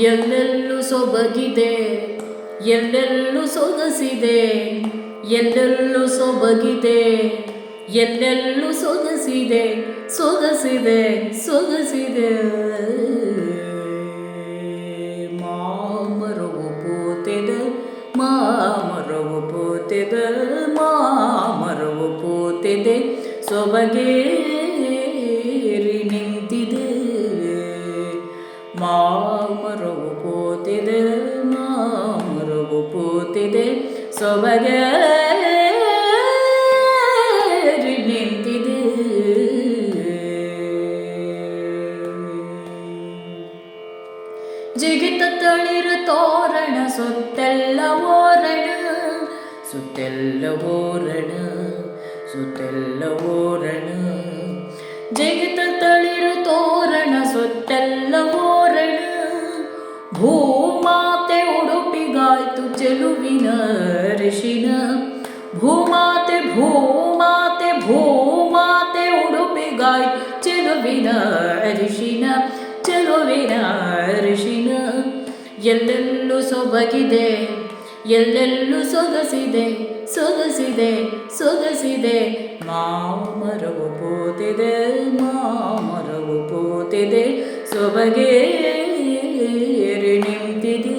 ಎಲ್ಲೆಲ್ಲೂ ಸೊಬಗಿದೆ, ಎಲ್ಲೆಲ್ಲೂ ಸೊಗಸಿದೆ, ಎಲ್ಲೆಲ್ಲೂ ಸೊಬಗಿದೆ, ಎಲ್ಲೆಲ್ಲೂ ಸೊಗಸಿದೆ, ಸೊಗಸಿದೆ, ಸೊಗಸಿದೆ. ಮಾಮರವು ಪೂತಿದೆ, ಮಾಮರವು ಪೂತಿದೆ, ಮಾಮರವು ಪೂತಿದೆ, ಸೊಬಗೇರಿ ನಿಂತಿದೆ. ಮಾಮರವು ಪೂತಿದೆ, ಮಾಮರವು ಪೂತಿದೆ, ಸೊಬಗೇರಿ ನಿಂತಿದೆ. ಜಿಗಿತ ತಳಿರು ತೋರಣ ಸುತ್ತೆಲ್ಲ ಓರಣ, ಸುತ್ತೆಲ್ಲ ಓರಣ, ಸುತ್ತೆಲ್ಲ ಓರಣ. ಜಿಗಿತ ತಳಿರು ತೋರಣ ಸುತ್ತೆಲ್ಲ ಓರಣ. ಭೂಮಾತೆ ಉಡುಪಿಗಾಯ್ತು ಚೆಲುವಿನ ಅರಿಶಿನ. ಭೂಮಾತೆ ಭೂಮಾತೆ ಭೂಮಾತೆ ಉಡುಪಿಗಾಯ್ತು ಚೆಲುವಿನ ಅರಿಶಿನ, ಚೆಲುವಿನ ಅರಿಶಿನ. ಎಲ್ಲೆಲ್ಲೂ ಸೊಬಗಿದೆ, ಎಲ್ಲೆಲ್ಲೂ ಸೊಗಸಿದೆ, ಸೊಗಸಿದೆ, ಸೊಗಸಿದೆ. ಮಾಮರವು ಪೂತಿದೆ, ಮಾಮರವು ಪೂತಿದೆ, ಸೊಬಗೇರಿ ನಿಂತಿದೆ.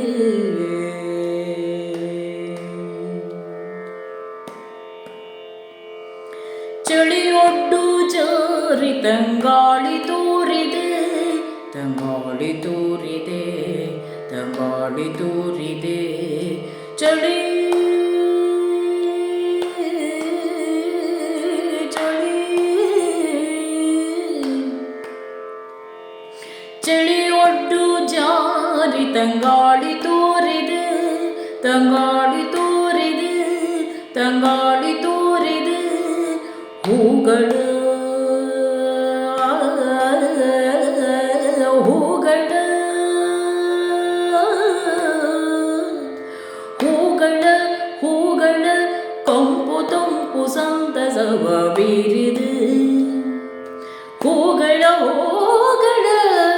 ಚಳಿಯೊಡ್ಡು ಜಾರಿ ತಂಗಾಳಿ ತೂರಿದೆ, ತಂಗಾಳಿ ತೂರಿದೆ, ತಂಗಾಳಿ ತೂರಿದೆ. ಚಳಿ ಚಳಿಯೊಡ್ಡು ಜಾರಿ ತಂಗಾಳಿ ತೂರಿದೆ, ತಂಗಾಳಿ ತೂರಿದೆ, ತಂಗಾಳಿ ತೂರಿದೆ. ಹೂಗಳ ಹೂಗಳ ಹೂಗಳ ಹೂಗಳ ಕಂಪು ತಂಪು ಸಂತಸವ ಬೀರಿದೆ. ಹೂಗಳ ಹೂಗಳ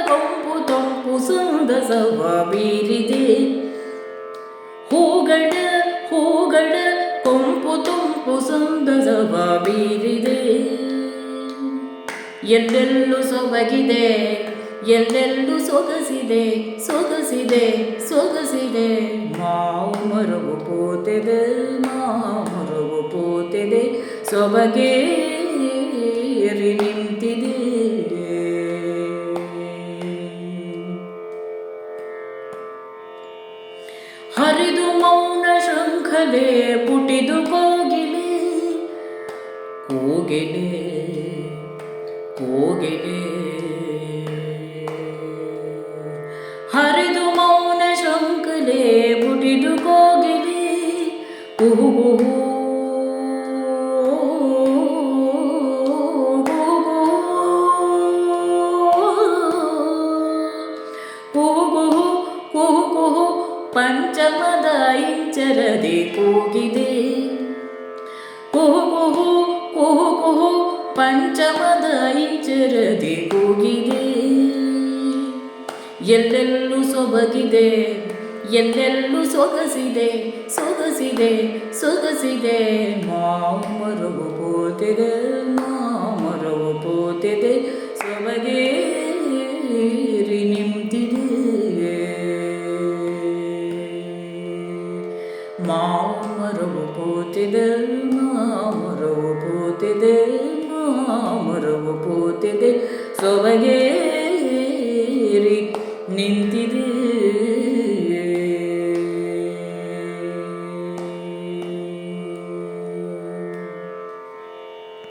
ಕಂಪು ತಂಪು ಸಂತಸವ ಬೀರಿದೆ. ಹೂಗಳ ಹೂಗಳ ಕಂಪು ತಂಪು ಸಂತಸವ ಬೀರಿದೆ. ಎಲ್ಲೆಲ್ಲೂ ಸೊಬಗಿದೆ, ಎಲ್ಲೆಲ್ಲೂ ಸೊಗಸಿದೆ, ಸೊಗಸಿದೆ, ಸೊಗಸಿದೆ. ಮಾಮರವು ಪೂತಿದೆ, ಮಾಮರವು ಪೂತಿದೆ, ಸೊಬಗೇರಿ ನಿಂತಿದೆ. ಹರಿದು ಮೌನ ಶೃಂಖಲೆ ಪುಟಿದು ಕೋಗಿಲೆ, ಕೋಗಿಲೆ, ಕೋಗಿಲೆ. ಹರಿದು ಮೌನ ಶೃಂಖಲೆ ಪುಟಿದು ಕೋಗಿಲೆ, ಕುಹು ಕುಹು ಕುಹು ಕುಹು ಪಂಚಮದ ಇಂಚರದೆ ಕೂಗಿದೆ. ಕುಹು ಕುಹು ಕುಹು ಕುಹು ಪಂಚಮದ ಇಂಚರದೆ ಕೂಗಿದೆ. ಎಲ್ಲೆಲ್ಲೂ ಸೊಬಗಿದೆ, ಎಲ್ಲೆಲ್ಲೂ ಸೊಗಸಿದೆ, ಸೊಗಸಿದೆ, ಸೊಗಸಿದೆ. ಮಾಮರವು ಪೂತಿದೆ, ಮಾಮರವು ಪೂತಿದೆ, ಸೊಬಗೇರಿ ನಿಂತಿದೆ. ಮಾಮರವು ಪೂತಿದೆ, ಮಾಮರವು ಪೂತಿದೆ, ಮಾಮರವು ಪೂತಿದೆ, ಸೊಬಗೇರಿ ನಿಂತಿದೆ.